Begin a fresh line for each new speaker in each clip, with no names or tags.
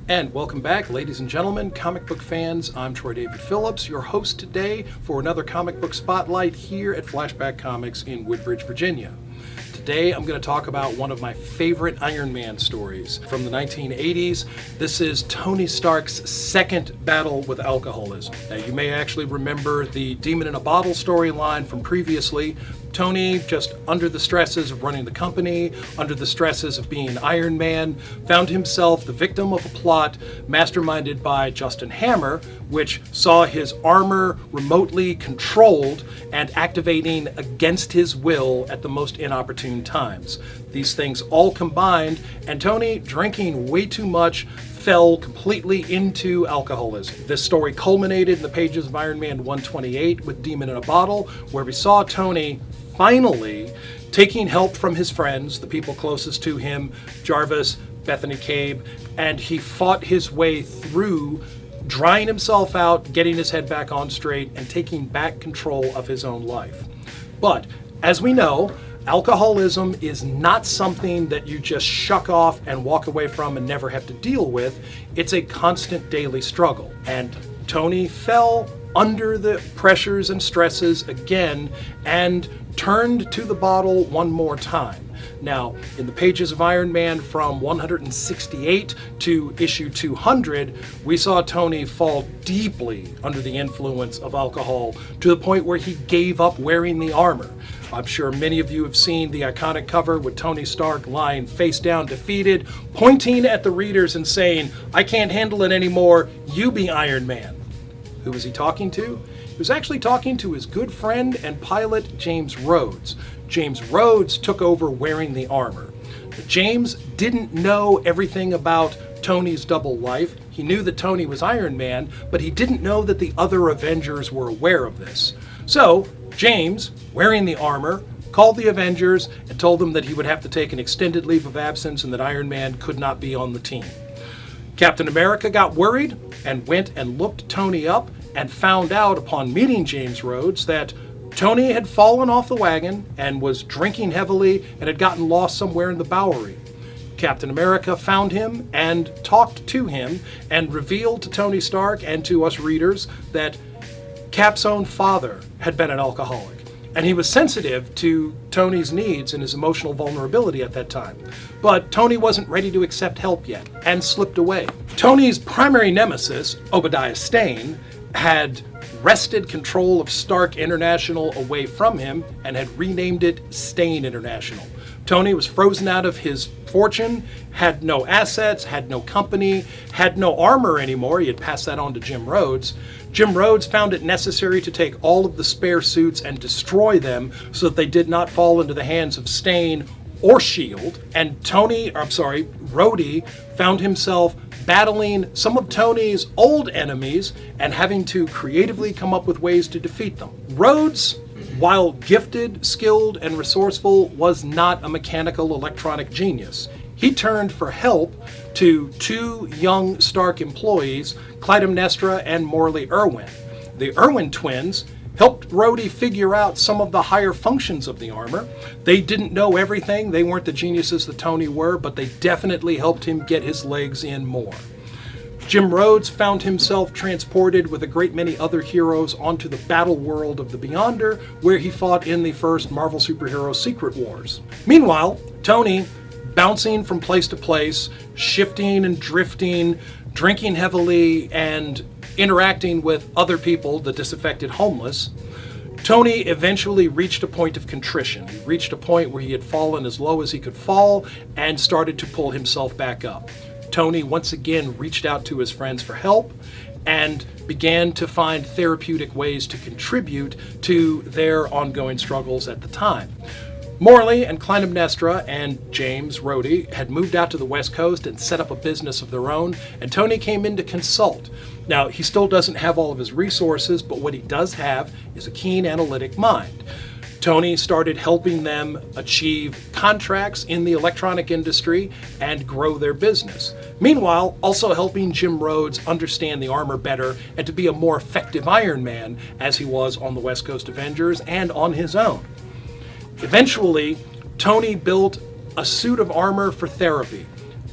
And welcome back, ladies and gentlemen, comic book fans. I'm Troy David Phillips, your host today for another comic book spotlight here at Flashback Comics in Woodbridge, Virginia. Today I'm going to talk about one of my favorite Iron Man stories from the 1980s. This is Tony Stark's second battle with alcoholism. Now, you may actually remember the Demon in a Bottle storyline from previously. Tony, just under the stresses of running the company, under the stresses of being Iron Man, found himself the victim of a plot masterminded by Justin Hammer, which saw his armor remotely controlled and activating against his will at the most inopportune times. These things all combined, and Tony, drinking way too much, fell completely into alcoholism. This story culminated in the pages of Iron Man 128 with Demon in a Bottle, where we saw Tony finally taking help from his friends, the people closest to him, Jarvis, Bethany Cabe, and he fought his way through drying himself out, getting his head back on straight, and taking back control of his own life. But as we know, alcoholism is not something that you just shuck off and walk away from and never have to deal with. It's a constant daily struggle. And Tony fell under the pressures and stresses again and turned to the bottle one more time. Now, in the pages of Iron Man from 168 to issue 200, we saw Tony fall deeply under the influence of alcohol to the point where he gave up wearing the armor. I'm sure many of you have seen the iconic cover with Tony Stark lying face down defeated, pointing at the readers and saying, "I can't handle it anymore, you be Iron Man." Who was he talking to? He was actually talking to his good friend and pilot, James Rhodes. James Rhodes took over wearing the armor. But James didn't know everything about Tony's double life. He knew that Tony was Iron Man, but he didn't know that the other Avengers were aware of this. So, James, wearing the armor, called the Avengers and told them that he would have to take an extended leave of absence and that Iron Man could not be on the team. Captain America got worried and went and looked Tony up and found out upon meeting James Rhodes that Tony had fallen off the wagon and was drinking heavily and had gotten lost somewhere in the Bowery. Captain America found him and talked to him and revealed to Tony Stark and to us readers that Cap's own father had been an alcoholic. And he was sensitive to Tony's needs and his emotional vulnerability at that time. But Tony wasn't ready to accept help yet and slipped away. Tony's primary nemesis, Obadiah Stane, had wrested control of Stark International away from him and had renamed it Stane International. Tony was frozen out of his fortune, had no assets, had no company, had no armor anymore. He had passed that on to Jim Rhodes. Jim Rhodes found it necessary to take all of the spare suits and destroy them so that they did not fall into the hands of Stane or S.H.I.E.L.D. And Rhodey found himself battling some of Tony's old enemies and having to creatively come up with ways to defeat them. Rhodes, while gifted, skilled, and resourceful, was not a mechanical electronic genius. He turned for help to two young Stark employees, Clytemnestra and Morley Irwin. The Irwin twins helped Rhodey figure out some of the higher functions of the armor. They didn't know everything. They weren't the geniuses that Tony were, but they definitely helped him get his legs in more. Jim Rhodes found himself transported with a great many other heroes onto the battle world of the Beyonder, where he fought in the first Marvel superhero Secret Wars. Meanwhile, Tony, bouncing from place to place, shifting and drifting, drinking heavily, and interacting with other people, the disaffected homeless, Tony eventually reached a point of contrition. He reached a point where he had fallen as low as he could fall and started to pull himself back up. Tony once again reached out to his friends for help and began to find therapeutic ways to contribute to their ongoing struggles at the time. Morley and Clytemnestra and James Rhodey had moved out to the West Coast and set up a business of their own, and Tony came in to consult. Now, he still doesn't have all of his resources, but what he does have is a keen analytic mind. Tony started helping them achieve contracts in the electronic industry and grow their business. Meanwhile, also helping Jim Rhodes understand the armor better and to be a more effective Iron Man as he was on the West Coast Avengers and on his own. Eventually, Tony built a suit of armor for therapy.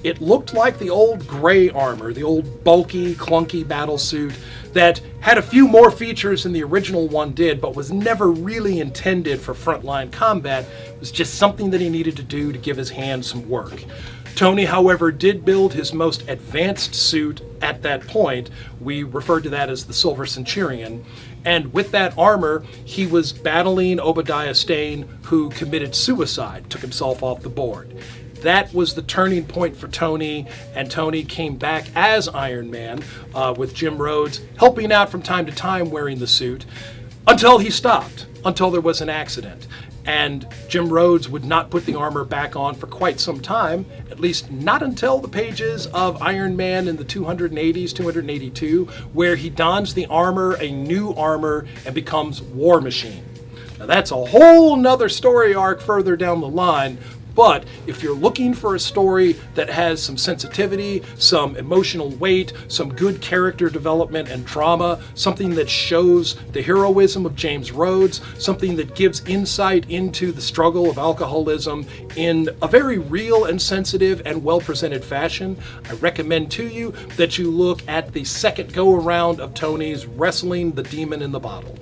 It looked like the old gray armor, the old bulky, clunky battle suit that had a few more features than the original one did, but was never really intended for frontline combat. It was just something that he needed to do to give his hand some work. Tony, however, did build his most advanced suit at that point. We referred to that as the Silver Centurion. And with that armor, he was battling Obadiah Stane, who committed suicide, took himself off the board. That was the turning point for Tony, and Tony came back as Iron Man, with Jim Rhodes helping out from time to time wearing the suit, until he stopped, until there was an accident. And Jim Rhodes would not put the armor back on for quite some time, at least not until the pages of Iron Man in the 280s, 282, where he dons the armor, a new armor, and becomes War Machine. Now that's a whole nother story arc further down the line, but if you're looking for a story that has some sensitivity, some emotional weight, some good character development and drama, something that shows the heroism of James Rhodes, something that gives insight into the struggle of alcoholism in a very real and sensitive and well-presented fashion, I recommend to you that you look at the second go-around of Tony's Wrestling the Demon in the Bottle.